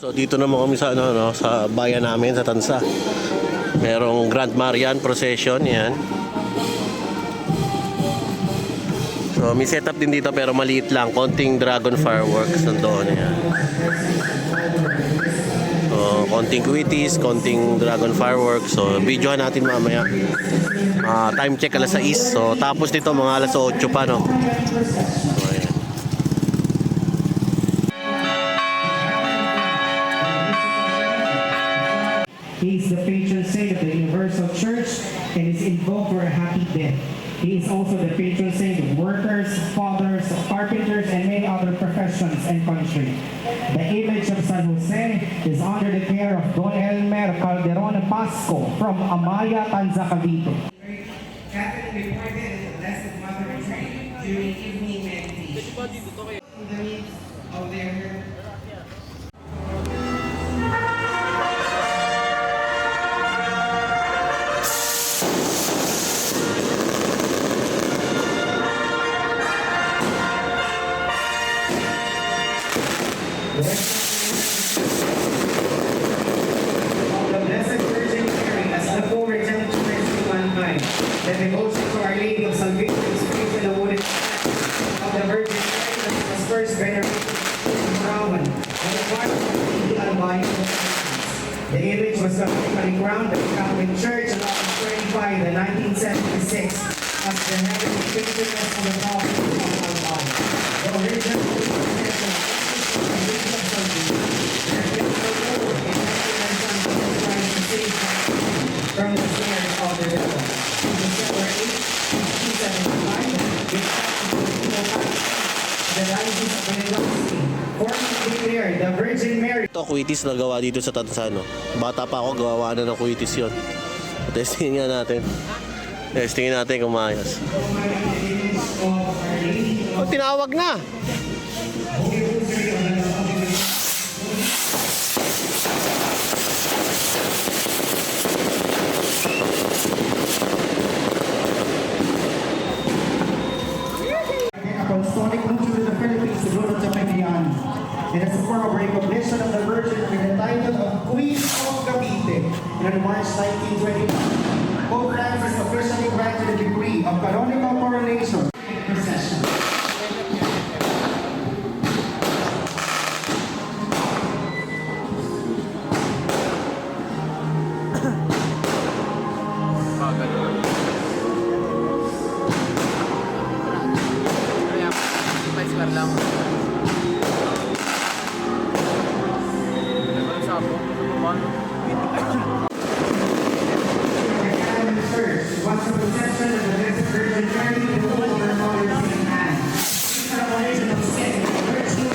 So dito naman kami sa sa bayan namin sa Tansa. Merong Grand Marian procession 'yan. So may setup din dito pero maliit lang, konting dragon fireworks nandoon 'yan. So konting quitties, konting dragon fireworks. So videohan natin mamaya. Time check alas 6. So tapos dito mga alas 8 pa no. So, ayan. He is the patron saint of the Universal Church and is invoked for a happy death. He is also the patron saint of workers, fathers, carpenters, and many other professions and country. The image of San Jose is under the care of Don Elmer Calderon Pasco from Amaya, Tanza, Cavite. Catherine reported that the Blessed Mother retreat during evening meditation. In the midst of their the devotion to Our Lady of Salvation is the awarded of the Virgin Mary was first venerated in Rowan on the part of the Albino. The image was subsequently crowned at the Catholic Church on August 25, 1976 as the heavenly patroness of the Prophet of Albino. The original procession of the Lady of Salvation and the other in trying to save from the snares of the devil. December 8, 1975, the Diocese of Manilowski formally declared the Virgin Mary. Ito quitties na gawa dito sa Tansano. Bata pa ako, gawa na ng quitties yun. Testingin nga natin. Testingin natin kung maayos. Oh, tinawag na! Apostolic Movement in the Philippines to go to Jamaican. In a form of recognition of the Virgin with the title of Queen of Cavite. And on March 1921, Pope Francis officially granted the degree of canonical coronation procession. Once the procession of the Blessed Virgin Mary to the Holy Mother of St. Anne. Celebration of sin, virtue,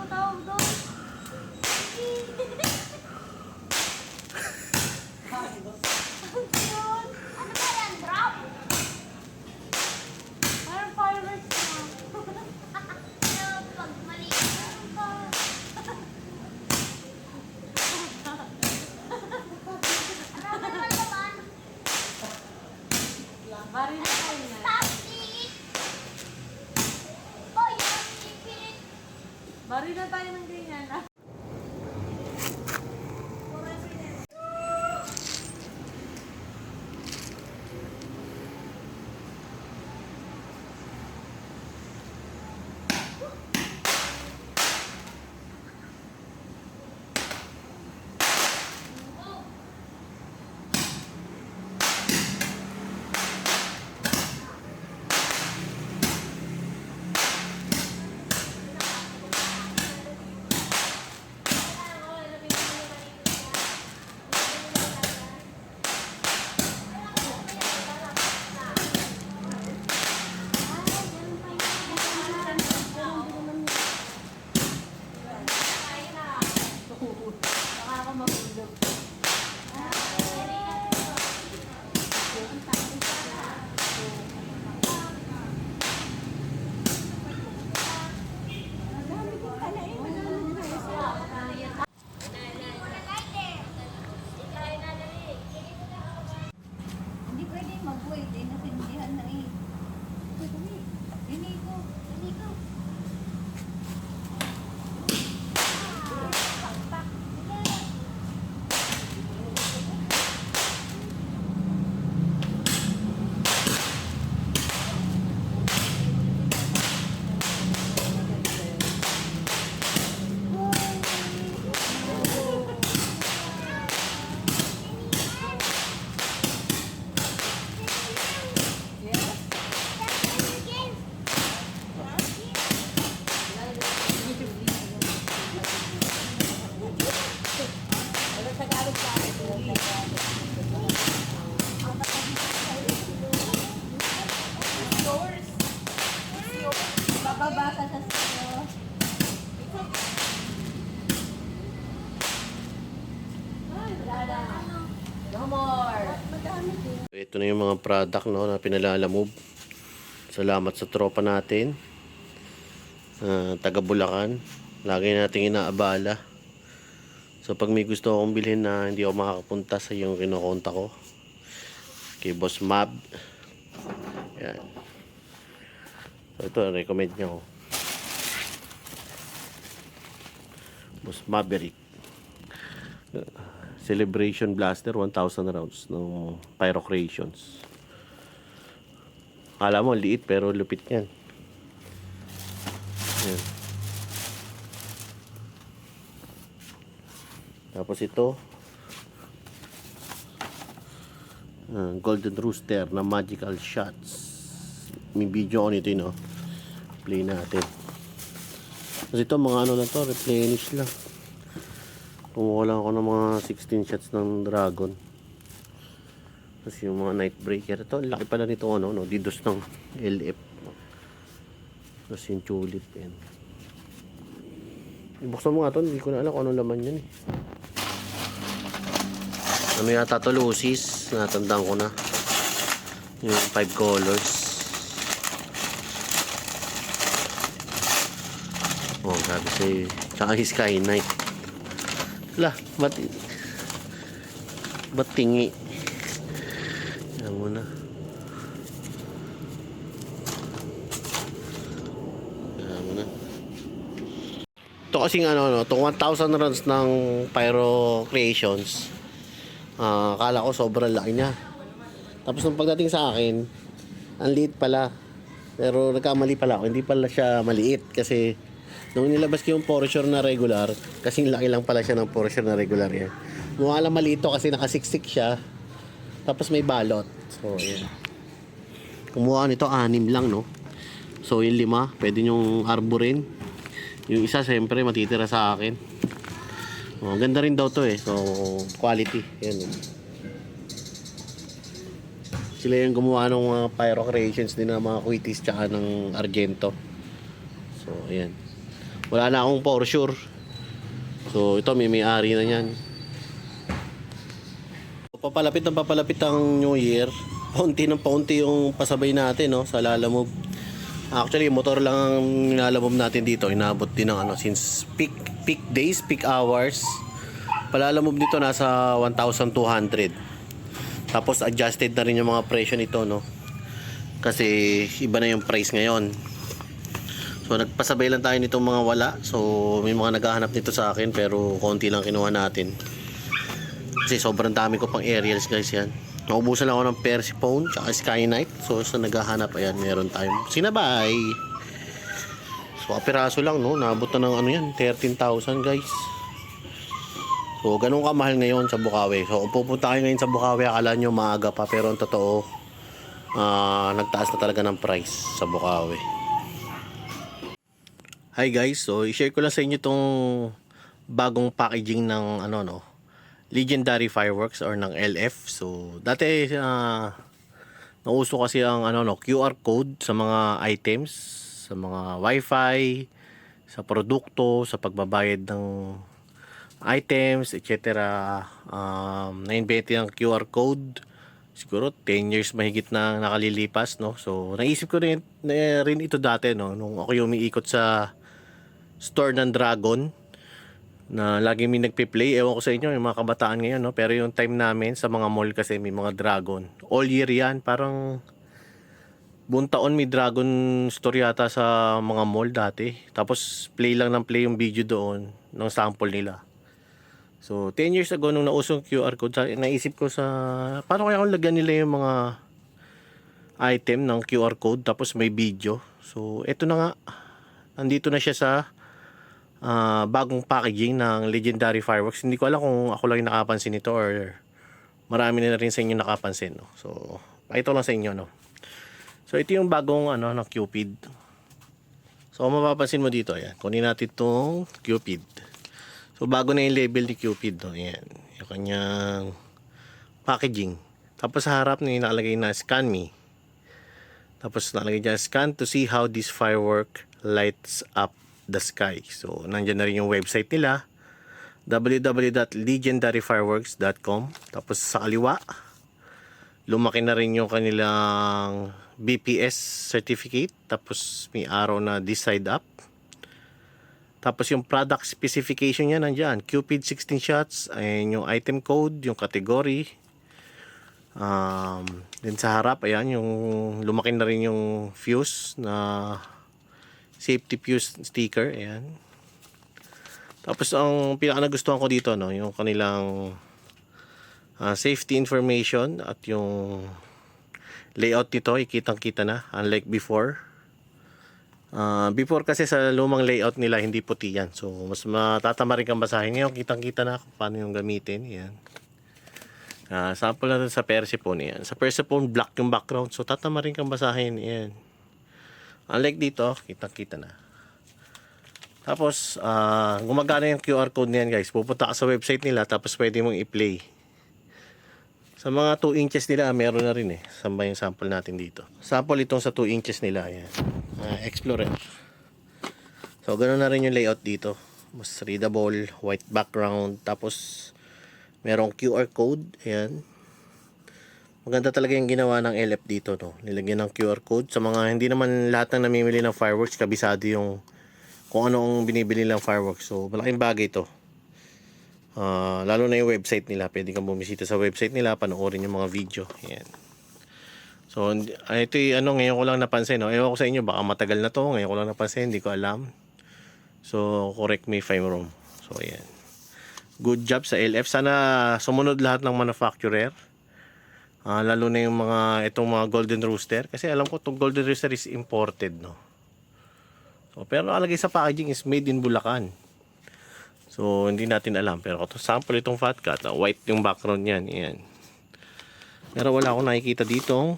Ano tawag doon? Ano yun? Ano ba yan? Drop? Parang fireworks na. Ano, pag mali. Ano ba? Ano ba naman? Bari na tayo na. Plastic! Oh, yan, ipit! Bari na tayo ng ganyan. Hindi pwede mag-wait eh, natindihan na eh. Dini ko. Bababa ka sa sa'yo. No more. Madami din. Ito na yung mga product, no, na pinalalamove. Salamat sa tropa natin. Taga Bulacan. Lagi nating inaabala. So pag may gusto akong bilhin na hindi ako makakapunta sa yung kinokonta ko, kay Boss Mab. Yan. So ito, recommend niya ko. Boss Maverick. Celebration Blaster, 1,000 rounds ng Pyro Creations. Akala mo, liit pero lupit yan. Yan. Tapos ito, Golden Rooster na Magical Shots. May video ko nito yun, no? Play natin. Kasi ito, mga ano na to, replenish lang. Kumuha lang ako ng mga 16 shots ng Dragon. Tapos yung mga Night Breaker. Ito, laki pala nito, ano, no? Didos ng LF. Tapos yung tulip, yan. Ibuksan mo nga ito, hindi ko na alam kung anong laman yan, eh. Ano yata ito, Lucis. Natandaan ko na. Yung 5 colors. Oh, sabi sa'yo. Tsaka yung Sky Knight. Lah, ba't tingi? Yan muna. Yan muna. Ito kasing ano, no, itong 1,000 runs ng Pyro Creations. Akala ko sobrang laki niya. Tapos nung pagdating sa akin, ang liit pala. Pero nagkamali pala ako. Hindi pala siya maliit kasi nung nilabas ko yung Porsche na regular, kasing laki lang pala siya ng Porsche na regular yan. Mukha lang malito kasi nakasiksik siya. Tapos may balot. So, yan. Kumuha nito, 6 lang, no? So, yung 5, pwede nyong arborin. Yung isa, siyempre, matitira sa akin. Oh, ganda rin daw to eh. So, quality. Yan, no? Sila yung gumawa ng mga Pyro Creations din ng mga Quitis tsaka ng Argento. So, ayan. Wala na akong for sure. So ito may-ari na yan. Papalapit ang New Year. Paunti ng paunti yung pasabay natin, no, sa Lalamove. Actually, motor lang ang nilalamove natin dito. Inabot din ng since peak days, peak hours. Palalamove dito nasa 1,200. Tapos adjusted na rin yung mga presyo nito, no. Kasi iba na yung price ngayon. So nagpasabay lang tayo nitong mga wala. So may mga naghahanap nito sa akin pero konti lang kinuha natin. Kasi sobrang dami ko pang aerials, guys, yan. Naubusan lang ako ng Persephone tsaka Skynight. So sa naghahanap, ayan, meron tayong sinabay. So kapiraso lang, no. Naabot na ng yan, 13,000, guys. So ganun kamahal ngayon sa Bukawi. So kung pupunta kayo ngayon sa Bukawi, akala nyo maaga pa, pero ang totoo, nagtaas na talaga ng price sa Bukawi. Hi guys, so i-share ko lang sa inyo itong bagong packaging ng Legendary Fireworks or ng LF. So dati nauso kasi ang QR code sa mga items, sa mga wifi, sa produkto, sa pagbabayad ng items, etc. Na-invent ang QR code siguro 10 years mahigit na nakalilipas, no. So naisip ko rin ito dati, no, nung ako yung umiikot sa store ng Dragon na lagi may nagpe-play. Ewan ko sa inyo yung mga kabataan ngayon, no, pero yung time namin sa mga mall kasi may mga Dragon all year yan. Parang buong taon may Dragon store yata sa mga mall dati. Tapos play lang ng play yung video doon ng sample nila. So 10 years ago nung nausong QR code, naisip ko paano kaya kung lagyan nila yung mga item ng QR code tapos may video. So eto na nga, nandito na siya sa bagong packaging ng Legendary Fireworks. Hindi ko alam kung ako lang yung nakapansin nito or marami na rin sa inyo nakapansin, no? So ito lang sa inyo, no. So ito yung bagong ng Cupid. So mapapansin mo dito, ayan, kunin natin itong Cupid. So bago na yung label ni Cupid, no. Ayan, yung kanyang packaging. Tapos sa harap na nakalagay na Scan Me. Tapos nakalagay dyan, scan to see how this firework lights up the sky. So nandiyan na rin yung website nila, www.legendaryfireworks.com. Tapos sa kaliwa, lumaki na rin yung kanilang BPS certificate. Tapos may arrow na this side up. Tapos yung product specification niya nandiyan, Cupid 16 shots, ayan yung item code, yung category. Din sa harap, ayan, yung lumaki na rin yung fuse na safety fuse sticker, ayan. Tapos ang pinaka nagustuhan ko dito, no, yung kanilang safety information at yung layout nito, ikitang-kita na, unlike before. Before kasi sa lumang layout nila hindi puti yan. So mas matatama rin kang basahin. Ngayon kitang-kita na kung paano yung gamitin, ayan. Sample natin sa Persephone, yan. Sa Persephone, black yung background. So, tatama rin kang basahin, yan. Unlike dito, kitang-kita na. Tapos, gumagana yung QR code niyan, guys. Pupunta ka sa website nila, tapos pwede mong i-play. Sa mga 2 inches nila, meron na rin, Samba yung sample natin dito. Sample itong sa 2 inches nila, yan. Explorer. So, ganoon na rin yung layout dito. Mas readable, white background, tapos merong QR code, ayan. Maganda talaga yung ginawa ng LF dito, no. Nilagyan ng QR code. Sa mga hindi naman lahat ng namimili ng fireworks, kabisado yung kung ano ang binibili ng fireworks. So, malaking bagay ito. Lalo na yung website nila. Pwede kang bumisita sa website nila, panoorin yung mga video. Ayan. So, ito yung ngayon ko lang napansin, no. Ewan ko sa inyo, baka matagal na to. Ngayon ko lang napansin, hindi ko alam. So, correct me if I'm wrong. So, ayan. Good job sa LF. Sana sumunod lahat ng manufacturer. Lalo na yung itong mga Golden Rooster. Kasi alam ko itong Golden Rooster is imported, no. So, pero nakalagay sa packaging is made in Bulacan. So, hindi natin alam. Pero ito, sample itong Fat Cat. White yung background niyan. Ayan. Pero wala akong nakikita dito.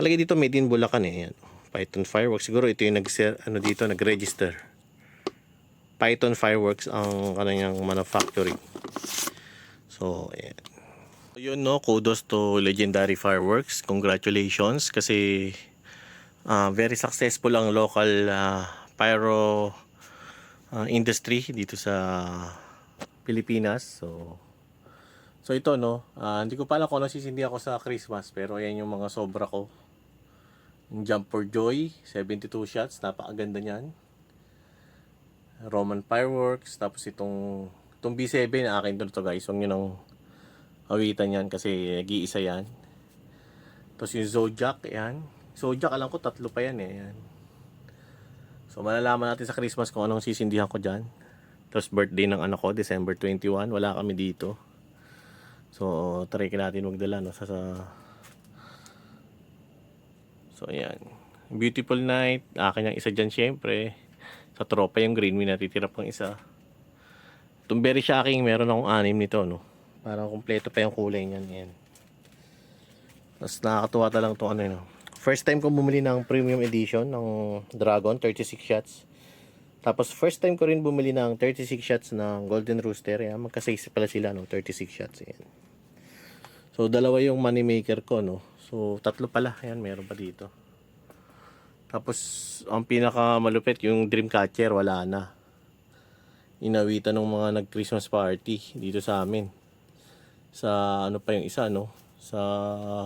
Nakalagay dito made in Bulacan, Ayan. Python Fireworks. Siguro ito yung nag-register. Python Fireworks ang kanyang manufacturing. So, ayan. Yun, no, kudos to Legendary Fireworks. Congratulations kasi very successful ang local pyro industry dito sa Pilipinas. So ito no, hindi ko pa alam kung ano sisindi ako sa Christmas, pero ayan yung mga sobra ko. Yung Jump for Joy, 72 shots, napakaganda niyan. Roman Fireworks, tapos itong B7, akin to guys. Huwag nyo nang awitan yan kasi nag-iisa yan. Tapos yung Zodiac, ayan. Zodiac, alam ko tatlo pa yan eh. Ayan. So malalaman natin sa Christmas kung anong sisindihan ko dyan. Tapos birthday ng anak ko, December 21, wala kami dito. So try natin magdala no, So ayan. Beautiful Night, akin yung isa dyan syempre. Sa tropa yung green, may natitira pang isa. Itong very shocking, meron akong 6 nito no. Parang kumpleto pa yung kulay niyan. Ayan. Tapos nakakatuwa talang itong ano yun. First time ko bumili ng premium edition ng Dragon, 36 shots. Tapos first time ko rin bumili ng 36 shots ng Golden Rooster. Ayan, magka-size pala sila no, 36 shots. Ayan. So dalawa yung money maker ko no. So tatlo pala, ayan, meron pa dito. Tapos ang pinaka malupit yung Dreamcatcher, wala na. Inawitan ng mga nag-Christmas party dito sa amin. Sa ano pa yung isa no, sa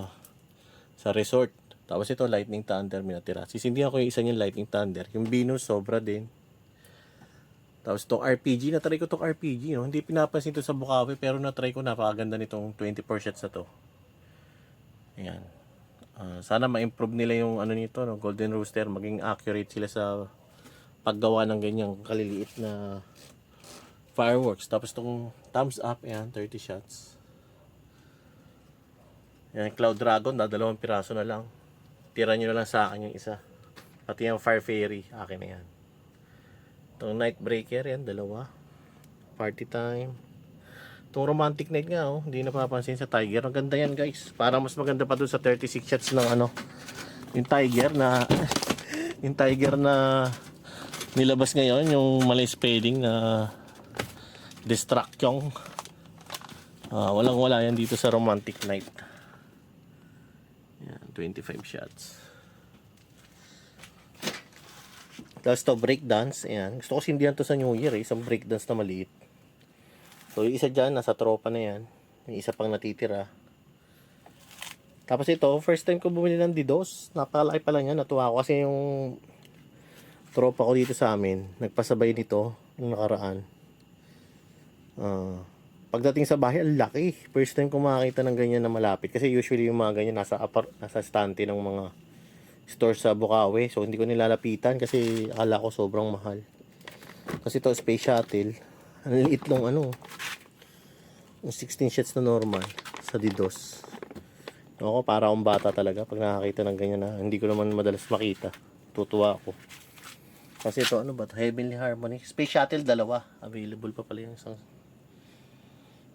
resort. Tapos ito Lightning Thunder minatira. Sisindihan ko yung isa niyang Lightning Thunder. Yung Venus sobra din. Tapos itong RPG, na-try ko itong RPG no. Hindi pinapansin ito sa Bukawi, pero na-try ko, napakaganda nitong 24 shots na to. Ayan. Sana ma-improve nila yung ano nito no, Golden Rooster, maging accurate sila sa paggawa ng ganyang kaliliit na fireworks. Tapos itong thumbs up, ayan, 30 shots. Ayan, Cloud Dragon, dalawang piraso na lang. Tira nyo na lang sa akin yung isa. Pati yung Fire Fairy, akin na yan. Itong Night Breaker, yan, dalawa. Party Time. Itong Romantic Night nga, oh, hindi napapansin sa Tiger. Ang ganda yan, guys. Para mas maganda pa dun sa 36 shots ng ano. Yung Tiger na yung Tiger na nilabas ngayon, yung Malay Spelling na Destruction. Walang wala yan dito sa Romantic Night. Yan, 25 shots. Tapos to breakdance, ayan. Gusto ko sindihan to sa New Year, eh. Isang breakdance na maliit. So yung isa dyan, nasa tropa na yan. Yung isa pang natitira. Tapos ito, first time ko bumili ng Didos. Napakalaki pala niya, natuwa ako kasi yung tropa ko dito sa amin, nagpasabay nito yung nakaraan. Pagdating sa bahay, ang laki. First time ko makakita ng ganyan na malapit. Kasi usually yung mga ganyan nasa stante ng mga stores sa Bukawi. So hindi ko nilalapitan kasi akala ko sobrang mahal. Kasi ito Space Shuttle, ang liit lang ano, yung 16 shots na normal sa Didos. Ako para akong bata talaga pag nakakita ng ganyan na hindi ko naman madalas makita. Tutuwa ako. Kasi ito ano ba, Heavenly Harmony Space Shuttle, dalawa available pa pala yung isang.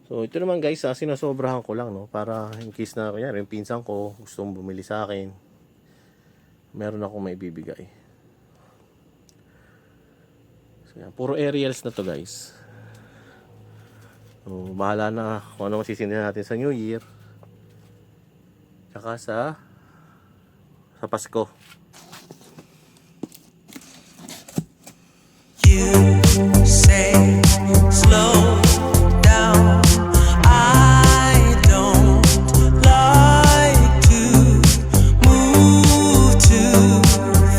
So ito naman guys, sinasobrahan ko lang no, para in case na kunyari yung pinsan ko gustong bumili sa akin, meron akong maibibigay. So yan, puro aerials na to guys. So bahala na kung ano masisindihan natin sa New Year. Tsaka sa Pasko. You say slow down. I don't like to move too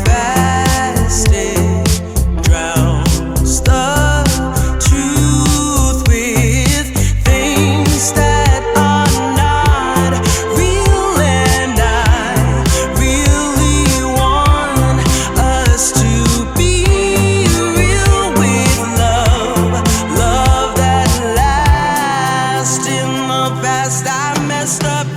fast. It drowns the truth with things that are not real, and I really want us to be real with love, love that lasts. In the past I messed up.